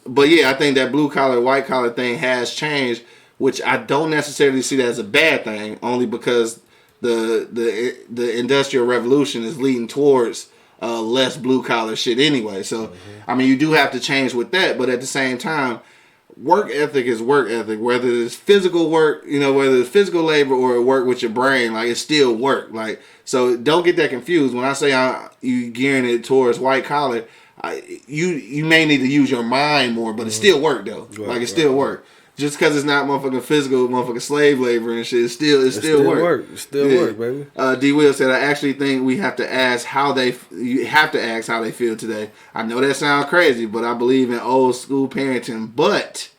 But yeah, I think that blue collar white collar thing has changed, which I don't necessarily see that as a bad thing, only because the industrial revolution is leading towards less blue collar shit anyway. So I mean, you do have to change with that, but at the same time, work ethic is work ethic. Whether it's physical work, whether it's physical labor or work with your brain, like, it's still work. Like, so don't get that confused. When I say you gearing it towards white collar, you may need to use your mind more, but it's still work though. Right, like, it's still work. Just because it's not motherfucking physical, motherfucking slave labor and shit, it's still work. It's still work, baby. D. Will said, I actually think we have to ask you have to ask how they feel today. I know that sounds crazy, but I believe in old school parenting. But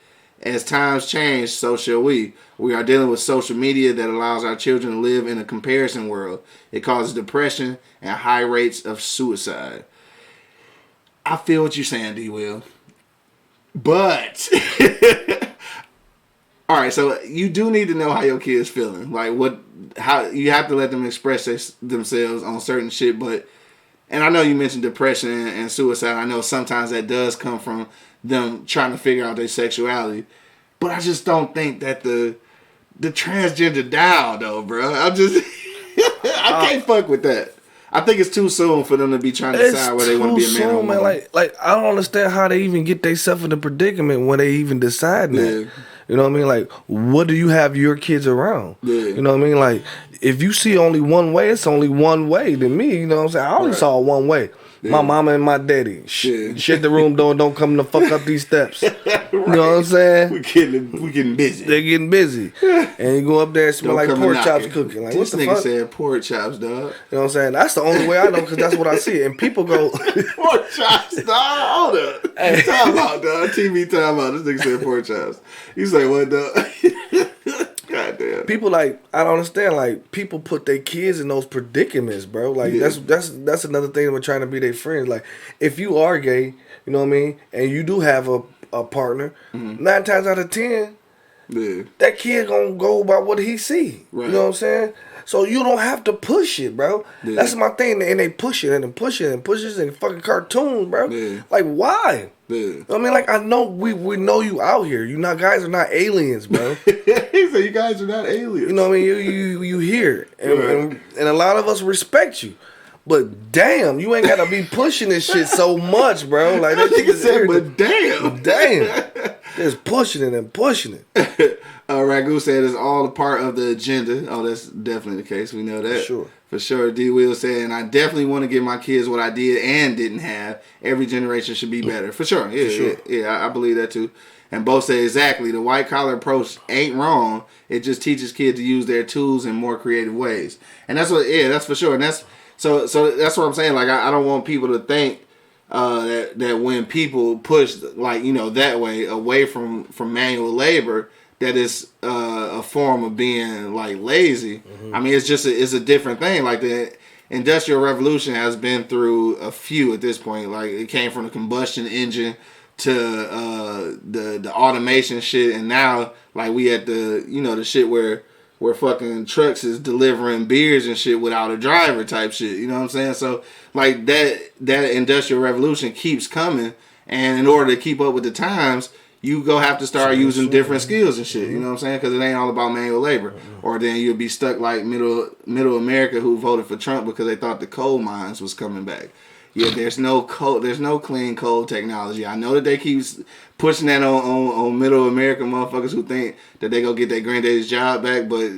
as times change, so shall we. We are dealing with social media that allows our children to live in a comparison world. It causes depression and high rates of suicide. I feel what you're saying, D. Will. But all right, so you do need to know how your kid's feeling. Like, how you have to let them express themselves on certain shit. And I know you mentioned depression and suicide. I know sometimes that does come from them trying to figure out their sexuality. But I just don't think that the transgender down though, bro. I can't fuck with that. I think it's too soon for them to be trying to decide whether they want to be a man or a woman. Like I don't understand how they even get themselves in a predicament when they even decide that. Yeah. You know what I mean? Like, what do you have your kids around? Yeah. You know what I mean? Like, if you see only one way, it's only one way to me. You know what I'm saying? I only saw one way. Yeah. My mama and my daddy. Shut the room door and don't come to fuck up these steps. Right. You know what I'm saying? We getting busy. They're getting busy. And you go up there and smell like pork chops cooking. Like, this what the nigga fuck? said pork chops, dog. You know what I'm saying? That's the only way I know, because that's what I see. And people go, pork chops, dog. Hold up. Hey. Time out, dog. TV time out. This nigga said pork chops. You say what, dog? Goddamn. People, like, I don't understand. Like, people put their kids in those predicaments, bro. Like, that's another thing we're trying to be their friends. Like, if you are gay, you know what I mean, and you do have a partner, 9 times out of 10, that kid gonna go by what he see. Right. You know what I'm saying? So you don't have to push it, bro. Yeah. That's my thing. And they push it and push it and pushes and fucking cartoons, bro. Yeah. Like, why? Yeah. I mean, like, I know we know you out here. You guys are not aliens, bro. He said you guys are not aliens. You know what I mean? You here. And a lot of us respect you. But damn, you ain't gotta be pushing this shit so much, bro. Like, that nigga said, but damn. Just pushing it and pushing it. Ragu said it's all a part of the agenda. Oh, that's definitely the case. We know that. For sure. D. Will said, and I definitely want to give my kids what I did and didn't have. Every generation should be better. For sure. Yeah, I believe that too. And both say exactly. The white collar approach ain't wrong. It just teaches kids to use their tools in more creative ways. And that's what. Yeah, that's for sure. And that's so that's what I'm saying. Like I don't want people to think that when people push like that way away from manual labor, that is a form of being like lazy. Mm-hmm. I mean, it's a different thing. Like the Industrial Revolution has been through a few at this point. Like it came from the combustion engine to the automation shit, and now like we at the the shit where fucking trucks is delivering beers and shit without a driver type shit. You know what I'm saying? So like that Industrial Revolution keeps coming, and in order to keep up with the times, you go have to start using different skills and shit. You know what I'm saying? Because it ain't all about manual labor. Or then you'll be stuck like middle America who voted for Trump because they thought the coal mines was coming back. Yeah, there's no clean coal technology. I know that they keep pushing that on middle America motherfuckers who think that they go get their granddaddy's job back, but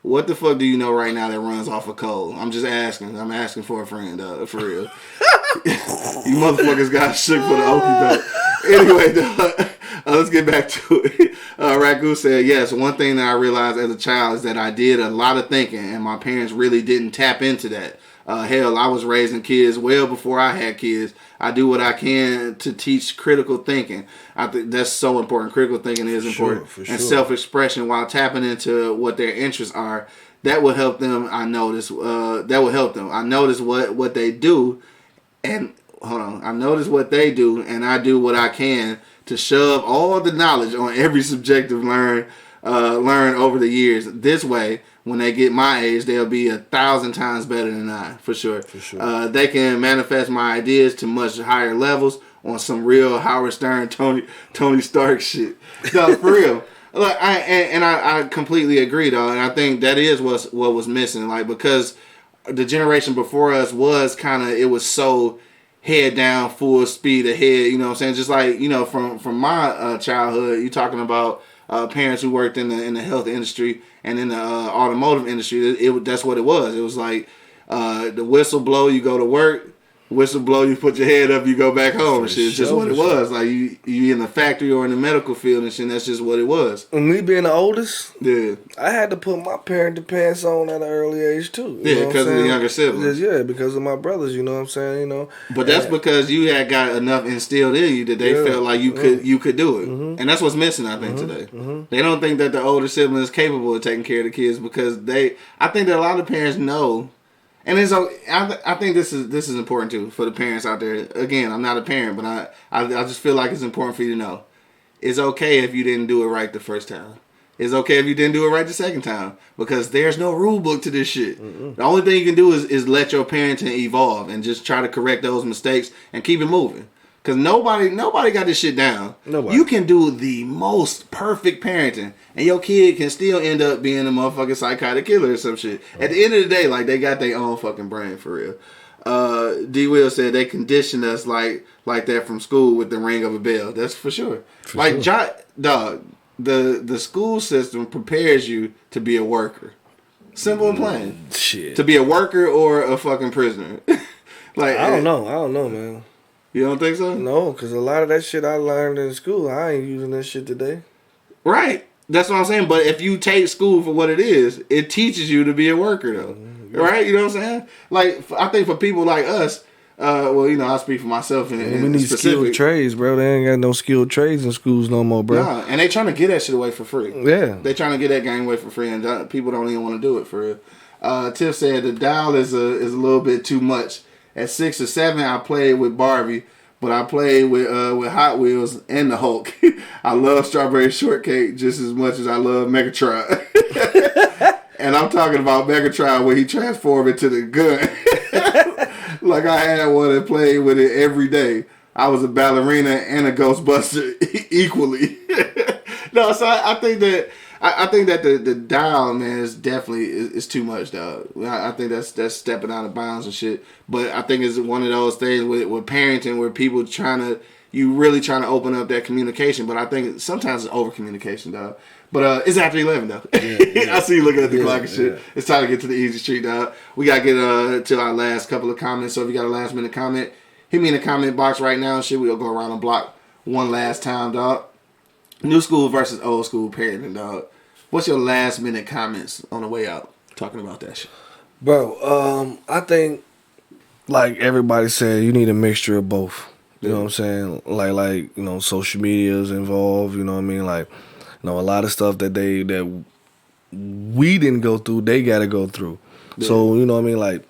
what the fuck do you know right now that runs off of coal? I'm just asking. I'm asking for a friend, for real. You motherfuckers got shook for the okey doke. Anyway, let's get back to it. Ragu said, yes, one thing that I realized as a child is that I did a lot of thinking, and my parents really didn't tap into that. Hell, I was raising kids well before I had kids. I do what I can to teach critical thinking. I think that's so important. Critical thinking is important. For sure. And self-expression while tapping into what their interests are. That will help them, I notice. That will help them. I notice what they do. And, hold on. I notice what they do, and I do what I can to shove all the knowledge on every subjective learn over the years. This way, when they get my age, they'll be 1,000 times better than I, for sure. They can manifest my ideas to much higher levels on some real Howard Stern, Tony Stark shit. No, for real. Look, I completely agree, though, and I think that is what was missing. Like, because the generation before us was it was so head down, full speed ahead. You know what I'm saying? Just like from my childhood, you talking about parents who worked in the health industry and in the automotive industry. That's what it was. It was like the whistle blow, you go to work. Whistle blow, you put your head up, you go back home and shit. It's just what it was. Like you in the factory or in the medical field and shit. That's just what it was. And me being the oldest, yeah, I had to put my parent pants on at an early age too. Yeah, because of the younger siblings. Yeah, because of my brothers. You know what I'm saying? But that's because you had got enough instilled in you that they felt like you could do it, and that's what's missing. I think today they don't think that the older sibling is capable of taking care of the kids because I think that a lot of parents know. And I think this is important too for the parents out there. Again, I'm not a parent, but I just feel like it's important for you to know. It's okay if you didn't do it right the first time. It's okay if you didn't do it right the second time because there's no rule book to this shit. The only thing you can do is let your parenting evolve and just try to correct those mistakes and keep it moving. Because nobody got this shit down. Nobody. You can do the most perfect parenting, and your kid can still end up being a motherfucking psychotic killer or some shit. At the end of the day, like, they got their own fucking brain for real. D. Will said they conditioned us like that from school with the ring of a bell. That's for sure. Dog, the school system prepares you to be a worker. Simple and plain. Shit. To be a worker or a fucking prisoner. Like I don't know, man. You don't think so? No, because a lot of that shit I learned in school, I ain't using that shit today. Right. That's what I'm saying. But if you take school for what it is, it teaches you to be a worker, though. Mm-hmm. Right? You know what I'm saying? Like, I think for people like us, I speak for myself in we need specific. Skilled trades, bro. They ain't got no skilled trades in schools no more, bro. Nah, and they trying to get that shit away for free. Yeah. They trying to get that game away for free, and people don't even want to do it for real. Tiff said the dial is a little bit too much. At 6 or 7, I played with Barbie, but I played with Hot Wheels and the Hulk. I love Strawberry Shortcake just as much as I love Megatron. And I'm talking about Megatron when he transformed into the gun. Like I had one and played with it every day. I was a ballerina and a Ghostbuster equally. No, so I think that the dial, man, is definitely is too much, dog. I think that's stepping out of bounds and shit. But I think it's one of those things with parenting where people trying to you really trying to open up that communication. But I think sometimes it's over communication, dog. But it's after 11 though. I see you looking at the clock and shit. It's time to get to the easy street, dog. We gotta get to our last couple of comments. So if you got a last minute comment, hit me in the comment box right now. Shit, we'll go around the block one last time, dog. New school versus old school parenting, dog. What's your last minute comments on the way out? Talking about that shit. Bro, I think like everybody said, you need a mixture of both. You know what I'm saying? Like social media is involved. You know what I mean? Like, a lot of stuff that we didn't go through, they got to go through. Yeah. So you know what I mean? Like,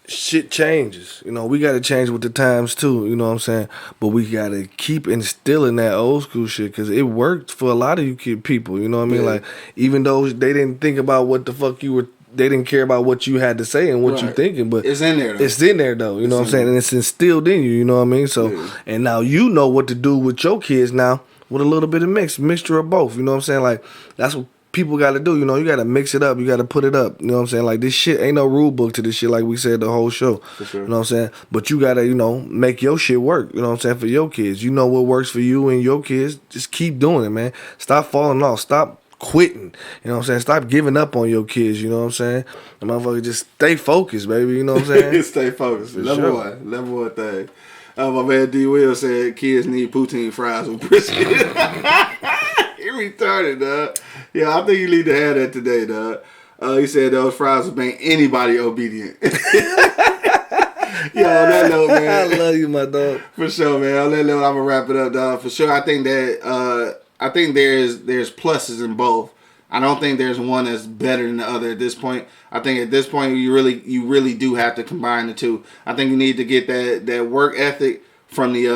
shit changes. We got to change with the times too. You know what I'm saying? But we got to keep instilling that old school shit because it worked for a lot of you people. You know what I mean? Like, even though they didn't think about what the fuck they didn't care about what you had to say and what you thinking, but it's in there though. It's in there though, you know what I'm saying? And it's instilled in you, you know what I mean? So, and now you know what to do with your kids now with a little bit of mixture of both, you know what I'm saying? Like, that's what people got to do, you got to mix it up, you got to put it up, you know what I'm saying? Like, this shit ain't no rule book to this shit like we said the whole show, for sure. You know what I'm saying? But you got to, make your shit work, you know what I'm saying, for your kids. You know what works for you and your kids, just keep doing it, man. Stop falling off, stop quitting, you know what I'm saying? Stop giving up on your kids, you know what I'm saying? The motherfucker just stay focused, baby, you know what I'm saying? Stay focused. Number one thing. My man D. Will said kids need poutine fries with brisket. He retarded, dog. Yeah, I think you need to have that today, dog. He said those fries would make anybody obedient. Yo, on that note, man. I love you, my dog. For sure, man. On that note, I'm gonna wrap it up, dog. For sure, I think that there's pluses in both. I don't think there's one that's better than the other at this point. I think at this point you really do have to combine the two. I think you need to get that work ethic from the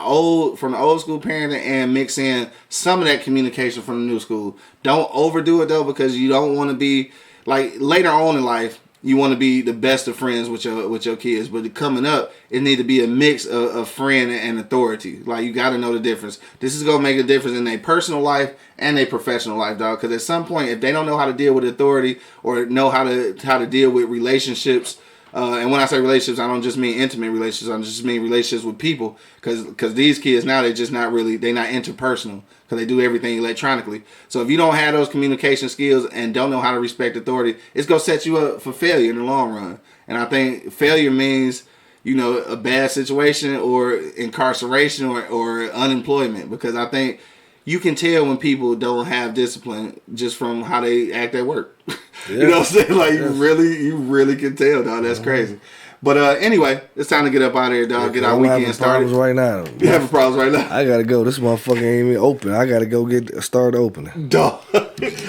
old school parenting and mix in some of that communication from the new school. Don't overdo it though, because you don't want to be like later on in life. You want to be the best of friends with your kids, but coming up, it need to be a mix of friend and authority. Like, you got to know the difference. This is gonna make a difference in their personal life and their professional life, dog. Because at some point, if they don't know how to deal with authority or know how to deal with relationships, and when I say relationships, I don't just mean intimate relationships. I just mean relationships with people. Because these kids now, they're not interpersonal. Because they do everything electronically. So if you don't have those communication skills and don't know how to respect authority, it's going to set you up for failure in the long run. And I think failure means, a bad situation or incarceration or unemployment. Because I think you can tell when people don't have discipline just from how they act at work. Yeah. You know what I'm saying? Like, you really can tell, dog. That's crazy. But anyway, it's time to get up out of here, dog. Get our weekend started. Right now. You having problems right now? I gotta go. This motherfucker ain't even open. I gotta go start opening. Dog.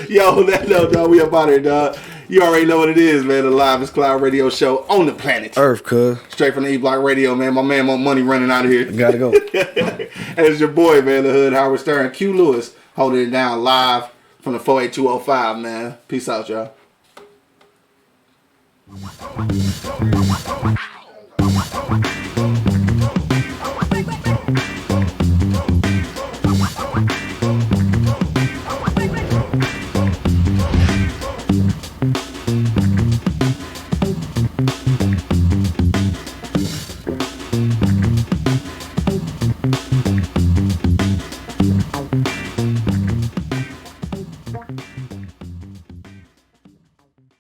Yo, that no, dog. We up out of here, dog. You already know what it is, man. The Livest Cloud Radio Show on the planet Earth, cuz. Straight from the E-Block Radio, man. My man want money running out of here. Gotta go. And it's your boy, man, the Hood Howard Stern. Q Lewis holding it down live from the 48205, man. Peace out, y'all.